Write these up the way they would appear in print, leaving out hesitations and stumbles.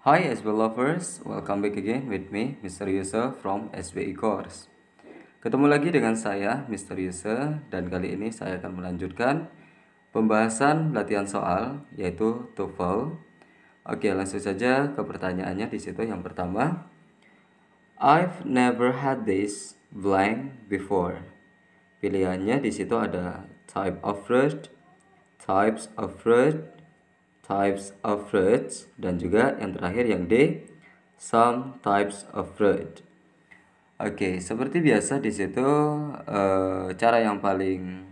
Hi SB lovers, welcome back again with me, Mr. Yusuf from SBI Course. Ketemu lagi dengan saya, Mr. Yusuf, dan kali ini saya akan melanjutkan pembahasan latihan soal, yaitu TOEFL. Oke, langsung saja ke pertanyaannya di situ. Yang pertama, I've never had this blank before. Pilihannya di situ ada type of fruit, types of fruit, types of fruits, dan juga yang terakhir yang D, some types of fruit. Oke, seperti biasa di situ cara yang paling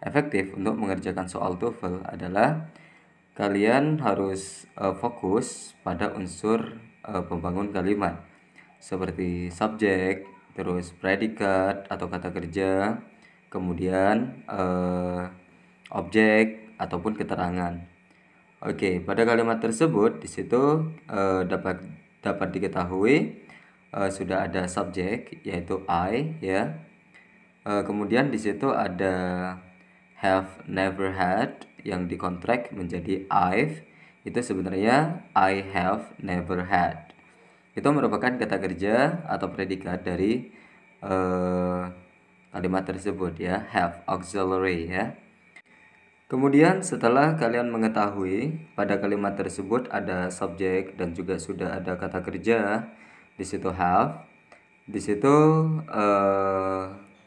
efektif untuk mengerjakan soal TOEFL adalah kalian harus fokus pada unsur pembangun kalimat seperti subjek, terus predikat atau kata kerja, kemudian objek ataupun keterangan. Oke, pada kalimat tersebut di situ dapat diketahui sudah ada subjek yaitu I ya. Kemudian di situ ada have never had yang dikontrak menjadi I've, itu sebenarnya I have never had. Itu merupakan kata kerja atau predikat dari kalimat tersebut ya, have auxiliary ya. Kemudian setelah kalian mengetahui pada kalimat tersebut ada subjek dan juga sudah ada kata kerja, di situ have, di situ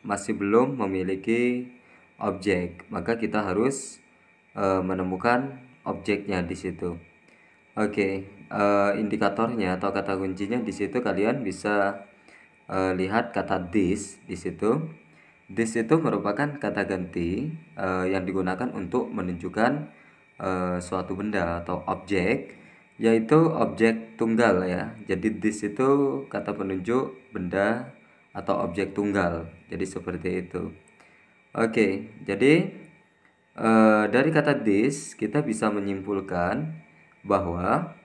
masih belum memiliki objek, maka kita harus menemukan objeknya di situ. Oke, indikatornya atau kata kuncinya di situ kalian bisa lihat kata this di situ. This itu merupakan kata ganti yang digunakan untuk menunjukkan suatu benda atau objek, yaitu objek tunggal ya. Jadi this itu kata penunjuk benda atau objek tunggal. Jadi seperti itu. Oke, jadi dari kata this kita bisa menyimpulkan bahwa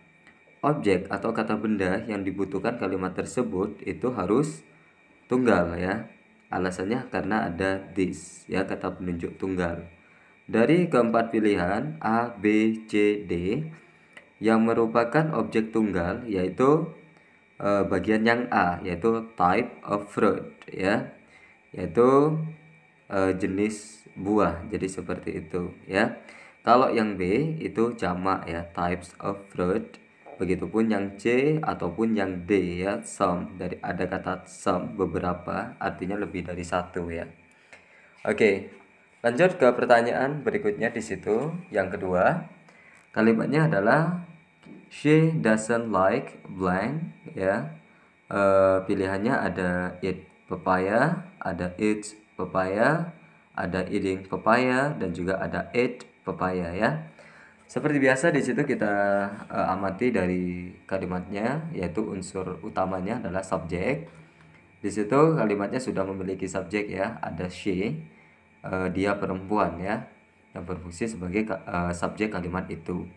objek atau kata benda yang dibutuhkan kalimat tersebut itu harus tunggal ya. Alasannya karena ada this ya, kata penunjuk tunggal. Dari keempat pilihan A, B, C, D yang merupakan objek tunggal yaitu bagian yang A, yaitu type of fruit ya, yaitu jenis buah. Jadi seperti itu ya. Kalau yang B itu jamak ya, types of fruit. Begitupun yang C ataupun yang D ya, some. Dari ada kata some, beberapa, artinya lebih dari satu ya. Oke, lanjut ke pertanyaan berikutnya di situ. Yang kedua, kalimatnya adalah she doesn't like blank ya. Pilihannya ada eat papaya, ada eat papaya, ada eating papaya, dan juga ada eat papaya ya. Seperti biasa di situ kita amati dari kalimatnya, yaitu unsur utamanya adalah subjek. Di situ kalimatnya sudah memiliki subjek ya, ada she, dia perempuan ya, yang berfungsi sebagai subjek kalimat itu.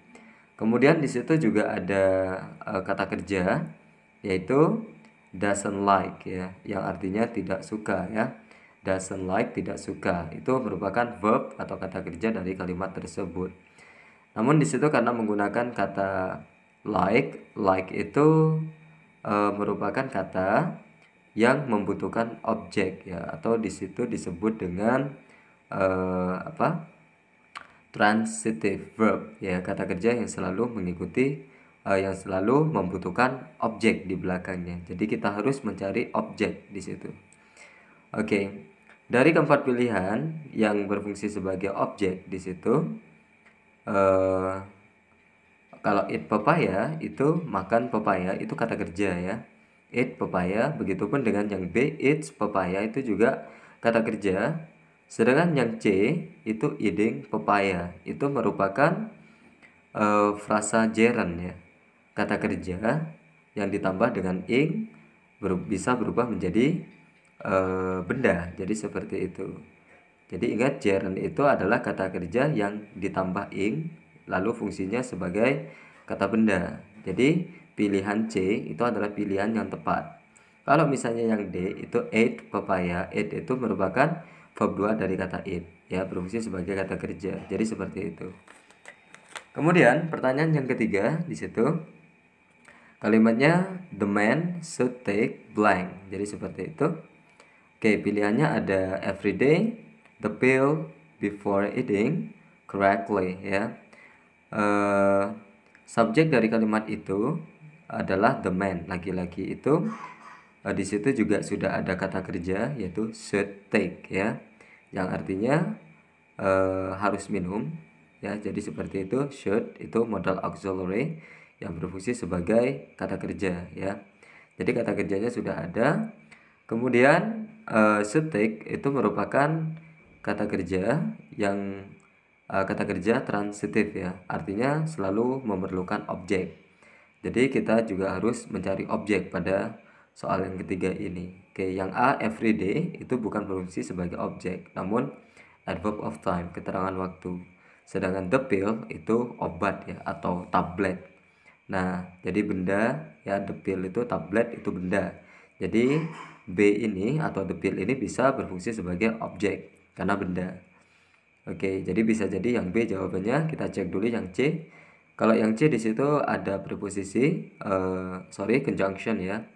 Kemudian di situ juga ada kata kerja, yaitu doesn't like ya, yang artinya tidak suka ya. Doesn't like, tidak suka, itu merupakan verb atau kata kerja dari kalimat tersebut. Namun di situ karena menggunakan kata like itu merupakan kata yang membutuhkan objek ya, atau di situ disebut dengan transitive verb ya, kata kerja yang selalu mengikuti yang selalu membutuhkan objek di belakangnya. Jadi kita harus mencari objek di situ. Oke. Dari keempat pilihan yang berfungsi sebagai objek di situ, kalau eat papaya itu makan papaya, itu kata kerja ya. Eat papaya, begitupun dengan yang B, eats papaya, itu juga kata kerja. Sedangkan yang C itu eating papaya, itu merupakan frasa gerund ya, kata kerja yang ditambah dengan ing bisa berubah menjadi benda. Jadi seperti itu. Jadi ingat, gerund itu adalah kata kerja yang ditambah ing lalu fungsinya sebagai kata benda. Jadi pilihan C itu adalah pilihan yang tepat. Kalau misalnya yang D itu eat papaya, eat itu merupakan verb 2 dari kata eat ya, berfungsi sebagai kata kerja. Jadi seperti itu. Kemudian pertanyaan yang ketiga di situ, Kalimatnya the man should take blank. Jadi seperti itu. Oke, pilihannya ada every day, the pill, before eating, correctly ya. Subjek dari kalimat itu adalah the man, laki-laki itu. Di situ juga sudah ada kata kerja yaitu should take ya, yang artinya harus minum ya. Jadi seperti itu, should itu modal auxiliary yang berfungsi sebagai kata kerja ya. Jadi kata kerjanya sudah ada. Kemudian should take itu merupakan kata kerja yang kata kerja transitif ya, artinya selalu memerlukan objek. Jadi kita juga harus mencari objek pada soal yang ketiga ini. Oke, yang A everyday itu bukan berfungsi sebagai objek, namun adverb of time, keterangan waktu. Sedangkan the pill itu obat ya, atau tablet. Nah, jadi benda ya, the pill itu tablet itu benda. Jadi B ini atau the pill ini bisa berfungsi sebagai objek karena benda. Oke, jadi bisa jadi yang B jawabannya. Kita cek dulu yang C. Kalau yang C di situ ada preposisi conjunction ya.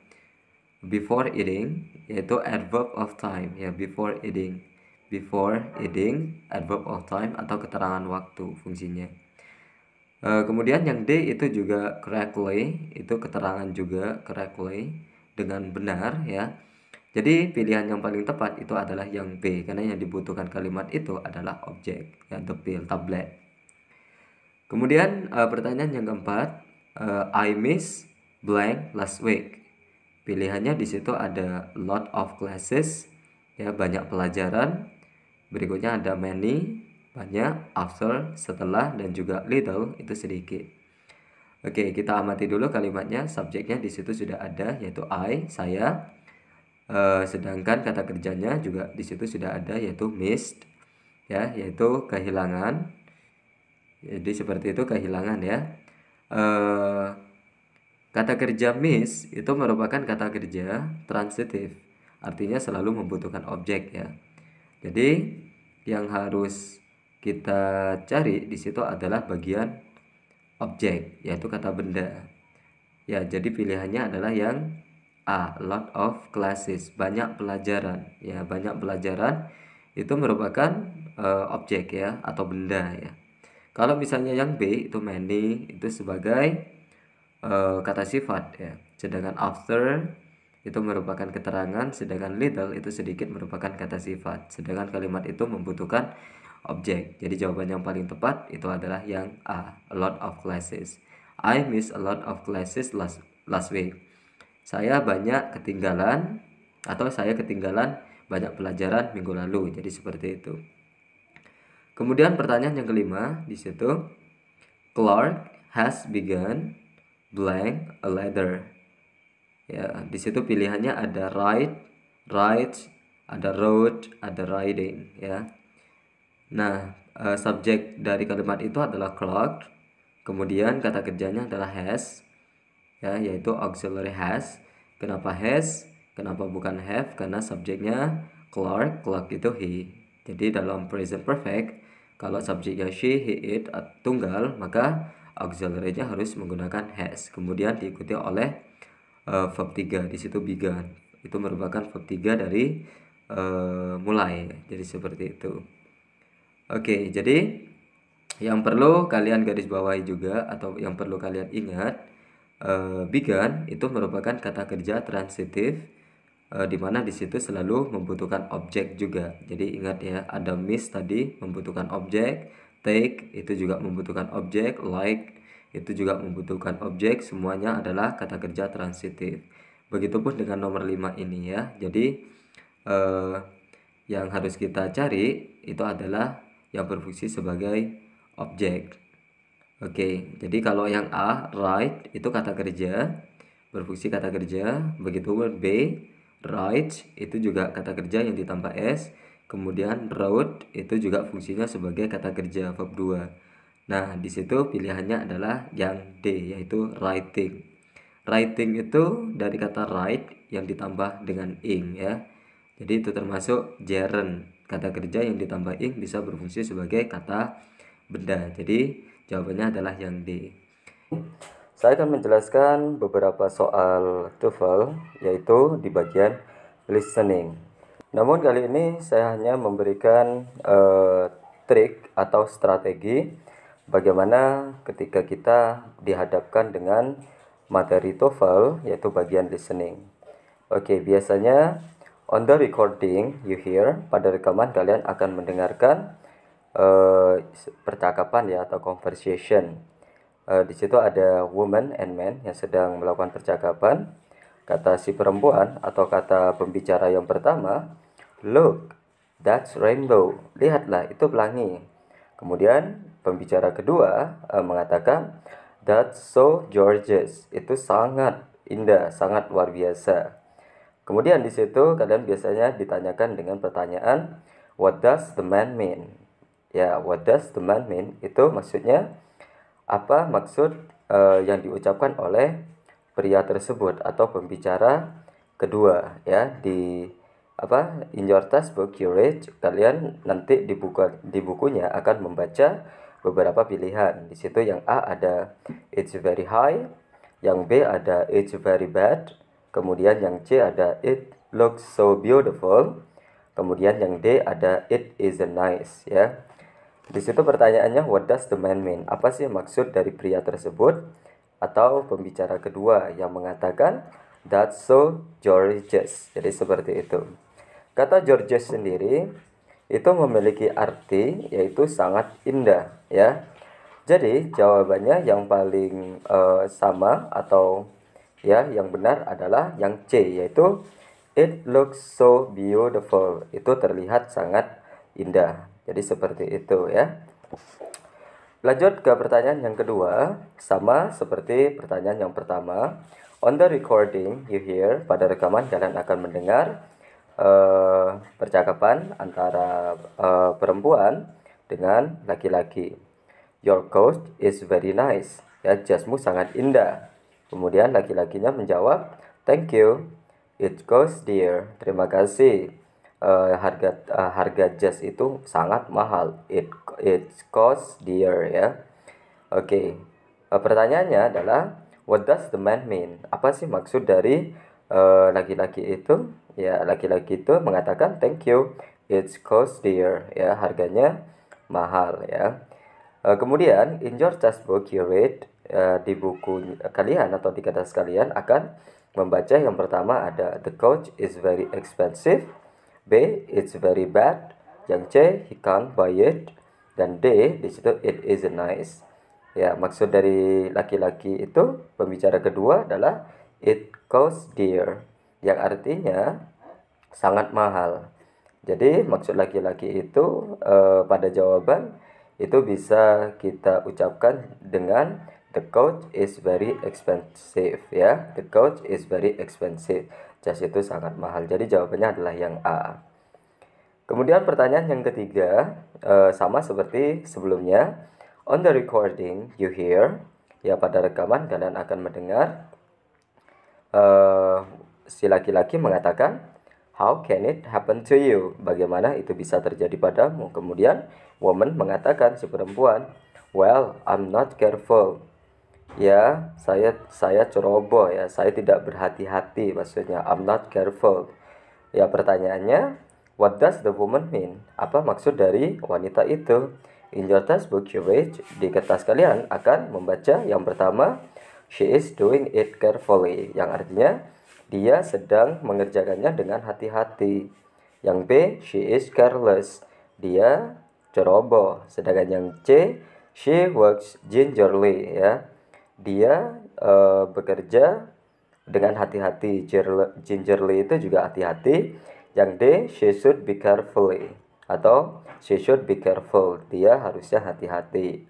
Before eating yaitu adverb of time ya, before eating. Before eating adverb of time atau keterangan waktu fungsinya. Kemudian yang D itu juga correctly, itu keterangan juga correctly dengan benar ya. Jadi pilihan yang paling tepat itu adalah yang B, karena yang dibutuhkan kalimat itu adalah objek ya, the pill, tablet. Kemudian pertanyaan yang keempat, I miss blank last week. Pilihannya di situ ada lot of classes ya, banyak pelajaran. Berikutnya ada many, banyak, after, setelah, dan juga little, itu sedikit. Oke, kita amati dulu kalimatnya. Subjeknya di situ sudah ada yaitu I, saya. Sedangkan kata kerjanya juga di situ sudah ada yaitu missed ya, yaitu kehilangan. Jadi seperti itu, kehilangan ya. Kata kerja miss itu merupakan kata kerja transitif, artinya selalu membutuhkan objek ya. Jadi yang harus kita cari di situ adalah bagian objek, yaitu kata benda. Ya, jadi pilihannya adalah yang A, lot of classes, banyak pelajaran. Ya, banyak pelajaran itu merupakan objek ya, atau benda ya. Kalau misalnya yang B itu many, itu sebagai kata sifat ya. Sedangkan after itu merupakan keterangan, sedangkan little itu sedikit merupakan kata sifat. Sedangkan kalimat itu membutuhkan objek. Jadi jawaban yang paling tepat itu adalah yang A, a lot of classes. I miss a lot of classes last week. Saya banyak ketinggalan atau saya ketinggalan banyak pelajaran minggu lalu. Jadi seperti itu. Kemudian pertanyaan yang kelima di situ, Clark has begun blank a letter. Ya, di situ pilihannya ada write, ada wrote, ada riding ya. Nah, subjek dari kalimat itu adalah Clark. Kemudian kata kerjanya adalah has ya, yaitu auxiliary has. Kenapa has? Kenapa bukan have? Karena subjeknya Clark itu he. Jadi dalam present perfect, kalau subjeknya she, he, it tunggal, maka auxiliary-nya harus menggunakan has. Kemudian diikuti oleh verb 3 di situ began. Itu merupakan verb 3 dari mulai. Jadi seperti itu. Oke, jadi yang perlu kalian garis bawahi juga atau yang perlu kalian ingat, began itu merupakan kata kerja transitif, di mana di situ selalu membutuhkan objek juga. Jadi ingat ya, ada miss tadi membutuhkan objek, take itu juga membutuhkan objek, like itu juga membutuhkan objek. Semuanya adalah kata kerja transitif. Begitupun dengan nomor 5 ini ya. Jadi yang harus kita cari itu adalah yang berfungsi sebagai objek. Oke, jadi kalau yang A, write, itu kata kerja, berfungsi kata kerja. Begitu B, write, itu juga kata kerja yang ditambah S. Kemudian wrote, itu juga fungsinya sebagai kata kerja, verb 2. Nah, di situ pilihannya adalah yang D, yaitu writing. Writing itu dari kata write yang ditambah dengan ing ya. Jadi itu termasuk gerund. Kata kerja yang ditambah ing bisa berfungsi sebagai kata benda. Jadi jawabannya adalah yang D. Saya akan menjelaskan beberapa soal TOEFL, yaitu di bagian listening. Namun kali ini saya hanya memberikan trik atau strategi bagaimana ketika kita dihadapkan dengan materi TOEFL, yaitu bagian listening. Oke, biasanya on the recording you hear, pada rekaman kalian akan mendengarkan percakapan ya, atau conversation. Di situ ada woman and man yang sedang melakukan percakapan. Kata si perempuan atau kata pembicara yang pertama, look, that's rainbow. Lihatlah, itu pelangi. Kemudian pembicara kedua mengatakan, that's so gorgeous. Itu sangat indah, sangat luar biasa. Kemudian di situ kalian biasanya ditanyakan dengan pertanyaan, what does the man mean? Ya, what does the man mean? Itu maksudnya apa maksud yang diucapkan oleh pria tersebut atau pembicara kedua ya. In your textbook you read, kalian nanti di bukunya akan membaca beberapa pilihan. Di situ yang A ada it's very high, yang B ada it's very bad, kemudian yang C ada it looks so beautiful, kemudian yang D ada it isn't nice ya. Di situ pertanyaannya, what does the man mean? Apa sih maksud dari pria tersebut atau pembicara kedua yang mengatakan that's so gorgeous. Jadi seperti itu. Kata gorgeous sendiri itu memiliki arti yaitu sangat indah ya. Jadi jawabannya yang paling sama atau ya yang benar adalah yang C, yaitu it looks so beautiful. Itu terlihat sangat indah. Jadi seperti itu ya. Lanjut ke pertanyaan yang kedua, sama seperti pertanyaan yang pertama. On the recording you hear, pada rekaman kalian akan mendengar percakapan antara perempuan dengan laki-laki. Your coat is very nice. Ya, jasmu sangat indah. Kemudian laki-lakinya menjawab, thank you. It costs dear. Terima kasih. Harga jas itu sangat mahal. It costs dear ya. Oke. Pertanyaannya adalah, what does the man mean? Apa sih maksud dari laki-laki itu? Ya, laki-laki itu mengatakan thank you. It costs dear ya, harganya mahal ya. Kemudian in your textbook you read, di buku kalian atau di kertas kalian akan membaca yang pertama ada the coach is very expensive, B it's very bad, yang C he can't buy it, dan D di situ it isn't nice. Ya, maksud dari laki-laki itu pembicara kedua adalah it costs dear, yang artinya sangat mahal. Jadi maksud laki-laki itu pada jawaban itu bisa kita ucapkan dengan the coach is very expensive ya. The coach is very expensive. Jas itu sangat mahal. Jadi jawabannya adalah yang A. Kemudian pertanyaan yang ketiga, sama seperti sebelumnya. On the recording you hear, ya pada rekaman kalian akan mendengar si laki-laki mengatakan, how can it happen to you? Bagaimana itu bisa terjadi padamu? Kemudian woman mengatakan, si perempuan, well, I'm not careful. Ya, saya ceroboh ya, saya tidak berhati-hati, maksudnya I'm not careful. Ya, pertanyaannya, what does the woman mean? Apa maksud dari wanita itu? In your textbook you read, di kertas kalian akan membaca yang pertama, she is doing it carefully, yang artinya dia sedang mengerjakannya dengan hati-hati. Yang B, she is careless, dia ceroboh. Sedangkan yang C, she works gingerly ya, dia bekerja dengan hati-hati. Gingerly itu juga hati-hati. Yang D, she should be carefully atau she should be careful, dia harusnya hati-hati.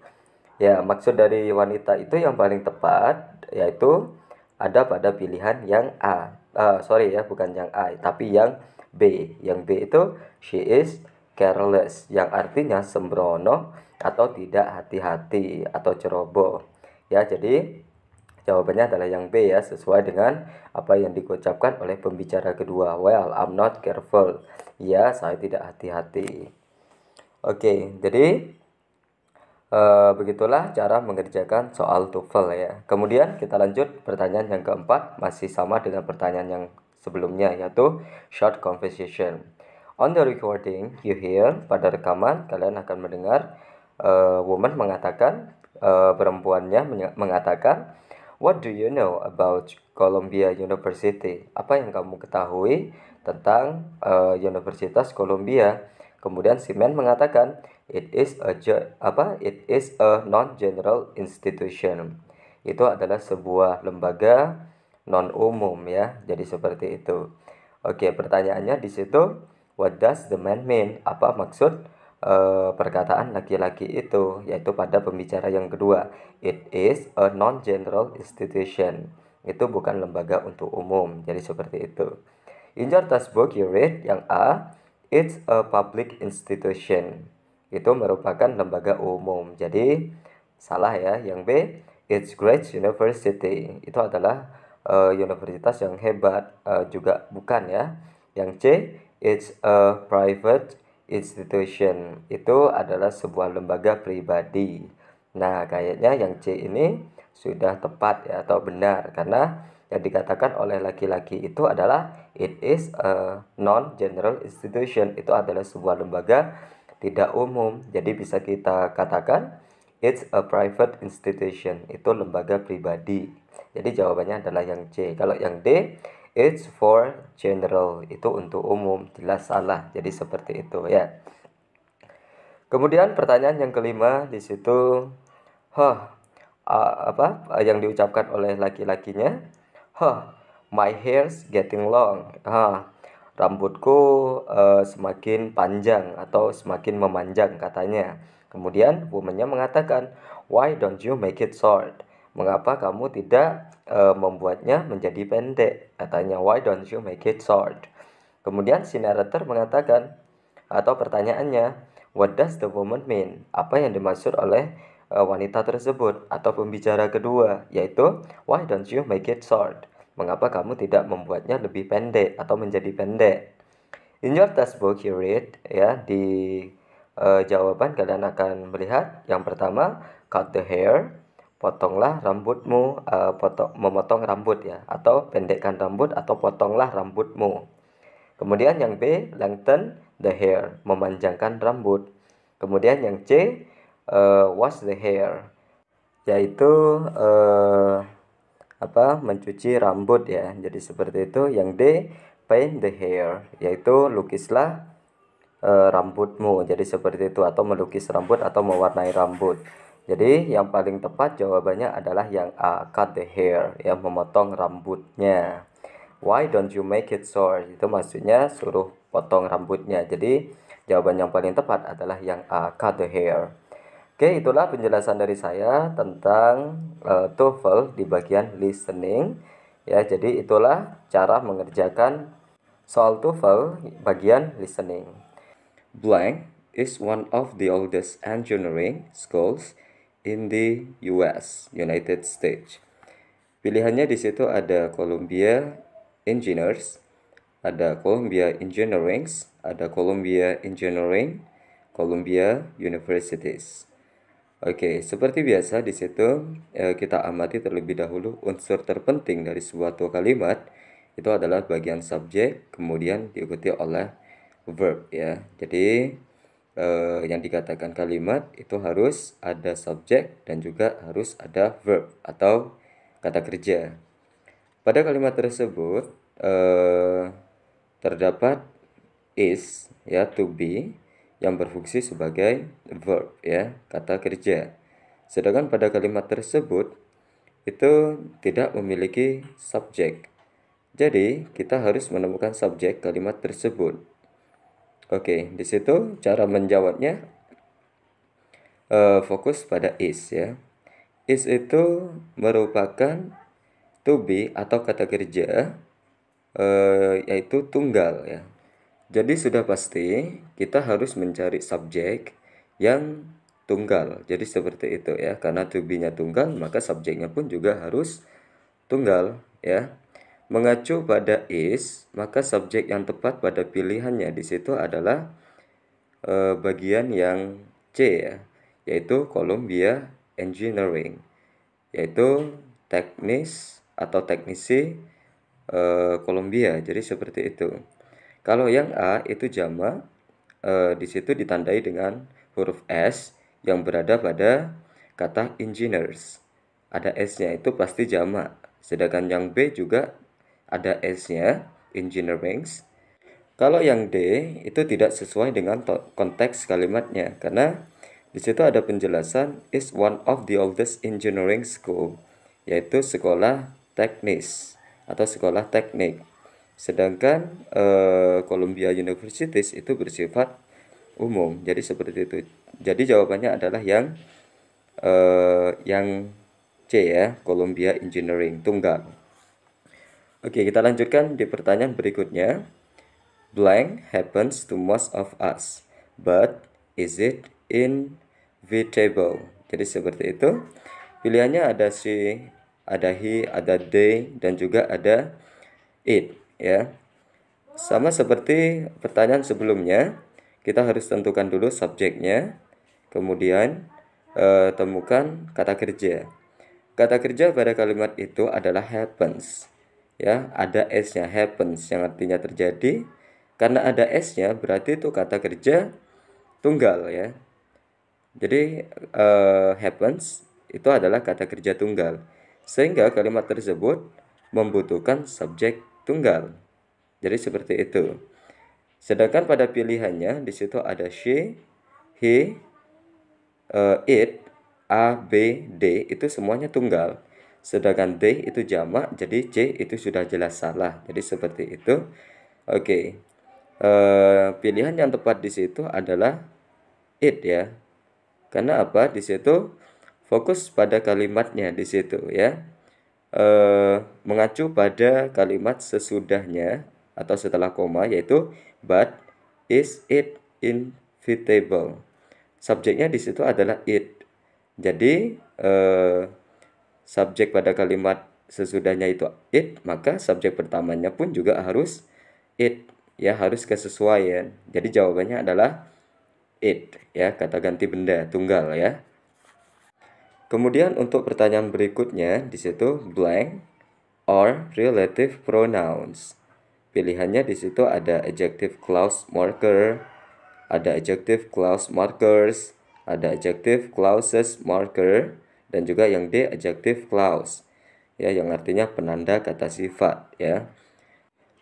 Ya, maksud dari wanita itu yang paling tepat yaitu ada pada pilihan yang A. Bukan yang A, tapi yang B. Yang B itu she is careless, yang artinya sembrono atau tidak hati-hati atau ceroboh. Ya, jadi jawabannya adalah yang B ya, sesuai dengan apa yang diucapkan oleh pembicara kedua. Well, I'm not careful. Ya, saya tidak hati-hati. Oke, jadi Begitulah cara mengerjakan soal TOEFL ya. Kemudian kita lanjut pertanyaan yang keempat, masih sama dengan pertanyaan yang sebelumnya, yaitu short conversation. On the recording, you hear, pada rekaman kalian akan mendengar woman mengatakan, perempuannya mengatakan, what do you know about Columbia University? Apa yang kamu ketahui tentang Universitas Columbia? Kemudian si man mengatakan, it is a non-general institution. Itu adalah sebuah lembaga non umum ya. Jadi seperti itu. Oke, pertanyaannya di situ, what does the man mean? Apa maksud perkataan laki-laki itu? Yaitu pada pembicara yang kedua, it is a non-general institution. Itu bukan lembaga untuk umum. Jadi seperti itu. In your textbook you read, yang A, it's a public institution. Itu merupakan lembaga umum. Jadi salah ya. Yang B, it's great university. Itu adalah universitas yang hebat. Juga bukan ya. Yang C, it's a private institution. Itu adalah sebuah lembaga pribadi. Nah, kayaknya yang C ini sudah tepat ya, atau benar, karena yang dikatakan oleh laki-laki itu adalah it is a non-general institution. Itu adalah sebuah lembaga tidak umum. Jadi bisa kita katakan it's a private institution. Itu lembaga pribadi. Jadi jawabannya adalah yang C. Kalau yang D, it's for general. Itu untuk umum. Jelas salah. Jadi seperti itu ya. Kemudian pertanyaan yang kelima di situ, yang diucapkan oleh laki-lakinya, my hair's getting long. Rambutku semakin panjang atau semakin memanjang katanya. Kemudian womannya mengatakan, why don't you make it short? Mengapa kamu tidak membuatnya menjadi pendek? Katanya, why don't you make it short? Kemudian si narrator mengatakan, atau pertanyaannya, what does the woman mean? Apa yang dimaksud oleh wanita tersebut atau pembicara kedua, yaitu why don't you make it short? Mengapa kamu tidak membuatnya lebih pendek atau menjadi pendek? In your textbook you read, ya, di jawaban kalian akan melihat yang pertama, cut the hair, potonglah rambutmu, memotong rambut ya, atau pendekkan rambut atau potonglah rambutmu. Kemudian yang B, lengthen the hair, memanjangkan rambut. Kemudian yang C, wash the hair, yaitu mencuci rambut ya. Jadi seperti itu. Yang D, paint the hair, yaitu lukislah rambutmu. Jadi seperti itu, atau melukis rambut atau mewarnai rambut. Jadi yang paling tepat jawabannya adalah yang A, cut the hair, yang memotong rambutnya. Why don't you make it short? Itu maksudnya suruh potong rambutnya. Jadi jawaban yang paling tepat adalah yang A, cut the hair. Oke, itulah penjelasan dari saya tentang TOEFL di bagian listening. Ya, jadi itulah cara mengerjakan soal TOEFL bagian listening. Blank is one of the oldest engineering schools in the US, United States. Pilihannya di situ ada Columbia Engineers, ada Columbia Engineerings, ada Columbia Engineering, Columbia Universities. Oke, seperti biasa di situ kita amati terlebih dahulu unsur terpenting dari suatu kalimat. Itu adalah bagian subjek, kemudian diikuti oleh verb ya. Jadi yang dikatakan kalimat itu harus ada subjek dan juga harus ada verb atau kata kerja. Pada kalimat tersebut terdapat is ya, to be, yang berfungsi sebagai verb ya, kata kerja. Sedangkan pada kalimat tersebut itu tidak memiliki subjek. Jadi kita harus menemukan subjek kalimat tersebut. Oke, di situ cara menjawabnya fokus pada is ya. Is itu merupakan to be atau kata kerja yaitu tunggal ya. Jadi sudah pasti kita harus mencari subjek yang tunggal. Jadi seperti itu ya. Karena to be-nya tunggal, maka subjeknya pun juga harus tunggal ya. Mengacu pada is, maka subjek yang tepat pada pilihannya di situ adalah bagian yang C ya, yaitu Columbia Engineering, yaitu teknis atau teknisi Columbia. Jadi seperti itu. Kalau yang A itu jamak, di situ ditandai dengan huruf S yang berada pada kata engineers. Ada S-nya, itu pasti jamak. Sedangkan yang B juga ada S-nya, engineerings. Kalau yang D itu tidak sesuai dengan konteks kalimatnya, karena di situ ada penjelasan is one of the oldest engineering school, yaitu sekolah teknis atau sekolah teknik. Sedangkan Columbia Universities itu bersifat umum. Jadi seperti itu. Jadi jawabannya adalah yang C ya, Columbia Engineering, tunggal. Oke, kita lanjutkan di pertanyaan berikutnya. Blank happens to most of us, but is it inevitable? Jadi seperti itu. Pilihannya ada she, ada he, ada they, dan juga ada it ya. Sama seperti pertanyaan sebelumnya, kita harus tentukan dulu subjeknya, kemudian temukan kata kerja. Kata kerja pada kalimat itu adalah happens. Ya, ada s-nya, happens, yang artinya terjadi. Karena ada s-nya berarti itu kata kerja tunggal ya. Jadi happens itu adalah kata kerja tunggal. Sehingga kalimat tersebut membutuhkan subjek tunggal. Jadi seperti itu. Sedangkan pada pilihannya di situ ada she, he, it, a, b, d itu semuanya tunggal. Sedangkan they itu jamak, jadi C itu sudah jelas salah. Jadi seperti itu. Oke. Pilihan yang tepat di situ adalah it ya. Karena apa? Di situ fokus pada kalimatnya di situ ya. Mengacu pada kalimat sesudahnya atau setelah koma, yaitu but is it inevitable. Subjeknya di situ adalah it. Jadi subjek pada kalimat sesudahnya itu it, maka subjek pertamanya pun juga harus it ya, harus kesesuaian. Jadi jawabannya adalah it ya, kata ganti benda tunggal ya. Kemudian untuk pertanyaan berikutnya di situ blank or relative pronouns. Pilihannya di situ ada adjective clause marker, ada adjective clause markers, ada adjective clauses marker, dan juga yang D adjective clause ya, yang artinya penanda kata sifat ya.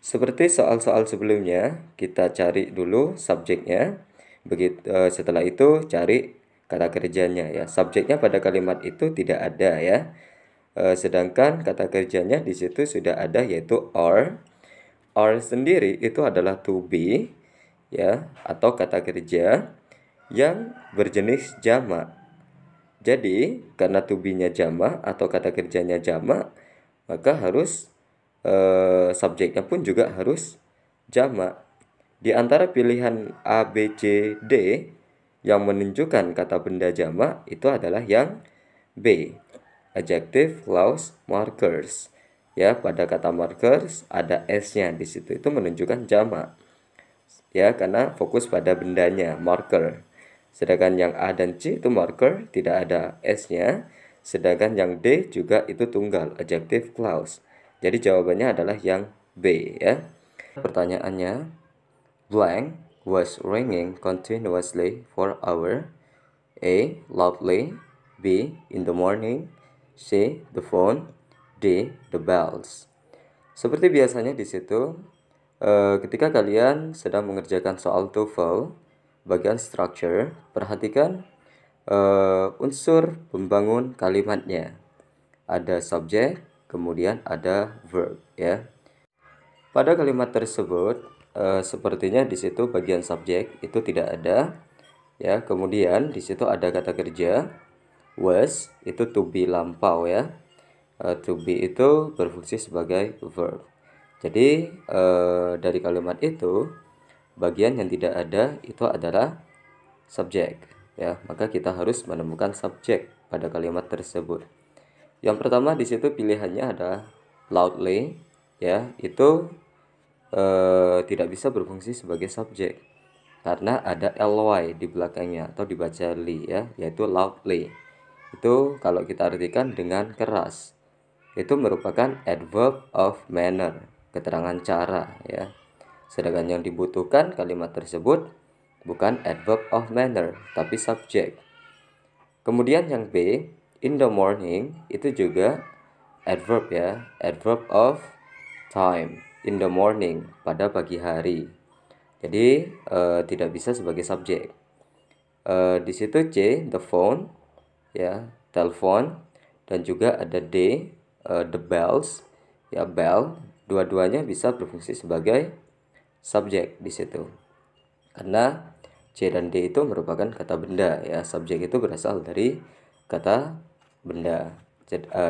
Seperti soal-soal sebelumnya, kita cari dulu subjeknya. Begitu setelah itu cari kata kerjanya ya. Subjeknya pada kalimat itu tidak ada ya. Sedangkan kata kerjanya di situ sudah ada, yaitu are. Are sendiri itu adalah to be ya, atau kata kerja yang berjenis jamak. Jadi karena to be-nya jamak atau kata kerjanya jamak, maka harus subjeknya pun juga harus jamak. Di antara pilihan A, B, C, D yang menunjukkan kata benda jamak itu adalah yang B, adjective clause markers. Ya, pada kata markers ada s-nya di situ, itu menunjukkan jamak. Ya, karena fokus pada bendanya, marker. Sedangkan yang A dan C itu marker, tidak ada s-nya. Sedangkan yang D juga itu tunggal, adjective clause. Jadi jawabannya adalah yang B ya. Pertanyaannya, blank was ringing continuously for hour. A. Loudly. B. In the morning. C. The phone. D. The bells. Seperti biasanya di situ, ketika kalian sedang mengerjakan soal TOEFL bagian structure, perhatikan unsur pembangun kalimatnya. Ada subjek, kemudian ada verb ya. Pada kalimat tersebut sepertinya di situ bagian subjek itu tidak ada ya. Kemudian di situ ada kata kerja was, itu to be lampau ya. To be itu berfungsi sebagai verb. Jadi dari kalimat itu bagian yang tidak ada itu adalah subjek ya. Maka kita harus menemukan subjek pada kalimat tersebut. Yang pertama di situ pilihannya ada loudly ya, itu tidak bisa berfungsi sebagai subjek karena ada ly di belakangnya atau dibaca li ya, yaitu loudly. Itu kalau kita artikan dengan keras. Itu merupakan adverb of manner, keterangan cara ya. Sedangkan yang dibutuhkan kalimat tersebut bukan adverb of manner, tapi subjek. Kemudian yang B, in the morning, itu juga adverb ya, adverb of time, in the morning, pada pagi hari. Jadi tidak bisa sebagai subjek. Di situ C, the phone ya, telepon, dan juga ada D, the bells ya, bell. Dua-duanya bisa berfungsi sebagai subjek di situ. Karena C dan D itu merupakan kata benda ya, subjek itu berasal dari kata benda.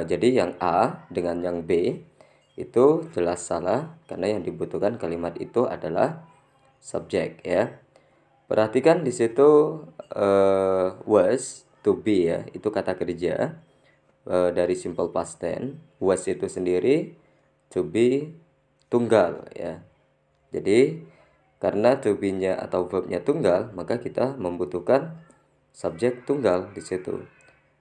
Jadi yang A dengan yang B itu jelas salah karena yang dibutuhkan kalimat itu adalah subjek ya. Perhatikan di situ was, to be ya, itu kata kerja dari simple past tense. Was itu sendiri, to be tunggal ya. Jadi karena to be-nya atau verb-nya tunggal, maka kita membutuhkan subjek tunggal di situ.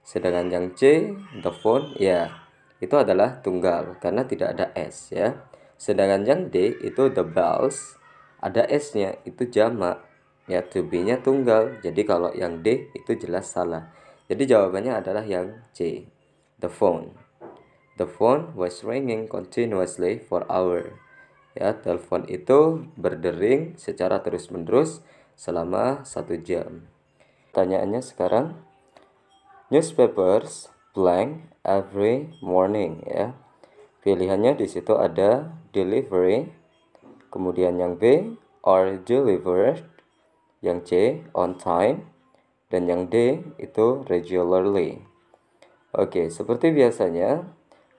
Sedangkan yang C, the phone ya, itu adalah tunggal karena tidak ada S ya. Sedangkan yang D itu the bells, ada S-nya, itu jamak ya, to be-nya tunggal. Jadi kalau yang D itu jelas salah. Jadi jawabannya adalah yang C, the phone. The phone was ringing continuously for hours. Ya, telepon itu berdering secara terus-menerus selama 1 jam. Pertanyaannya sekarang, newspapers blank every morning ya. Pilihannya di situ ada delivery, kemudian yang B are delivered, yang C on time, dan yang D itu regularly. Oke, seperti biasanya,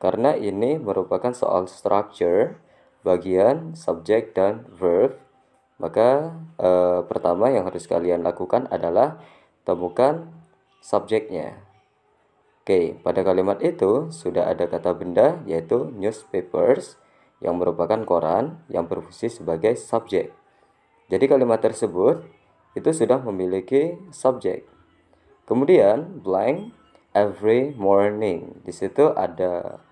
karena ini merupakan soal structure, bagian subjek dan verb, maka pertama yang harus kalian lakukan adalah temukan subjeknya. Oke, pada kalimat itu sudah ada kata benda yaitu newspapers yang merupakan koran yang berfungsi sebagai subjek. Jadi kalimat tersebut itu sudah memiliki subjek. Kemudian blank every morning. Di situ ada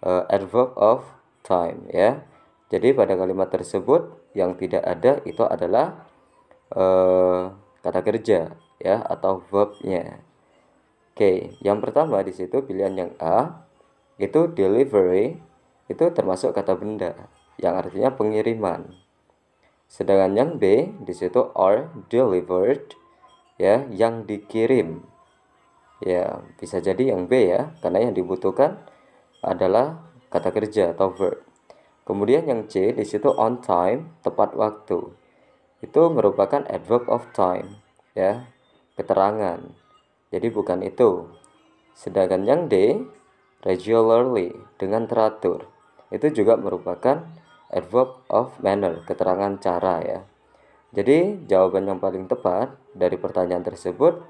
adverb of time ya. Jadi pada kalimat tersebut yang tidak ada itu adalah kata kerja ya atau verbnya. Oke, yang pertama di situ pilihan yang A itu delivery, itu termasuk kata benda yang artinya pengiriman. Sedangkan yang B di situ are delivered ya, yang dikirim. Ya, bisa jadi yang B ya, karena yang dibutuhkan adalah kata kerja atau verb. Kemudian yang C di situ on time, tepat waktu. Itu merupakan adverb of time ya, keterangan. Jadi bukan itu. Sedangkan yang D regularly, dengan teratur. Itu juga merupakan adverb of manner, keterangan cara ya. Jadi jawaban yang paling tepat dari pertanyaan tersebut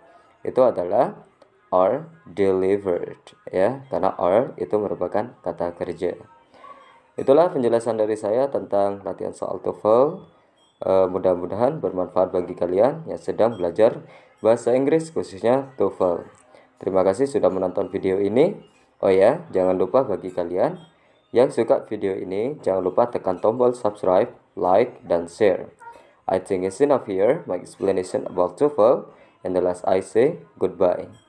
itu adalah are delivered ya, karena are itu merupakan kata kerja. Itulah penjelasan dari saya tentang latihan soal TOEFL. Mudah-mudahan bermanfaat bagi kalian yang sedang belajar bahasa Inggris khususnya TOEFL. Terima kasih sudah menonton video ini. Oh ya, jangan lupa bagi kalian yang suka video ini, jangan lupa tekan tombol subscribe, like, dan share. I think it's enough here, my explanation about TOEFL, and the last I say goodbye.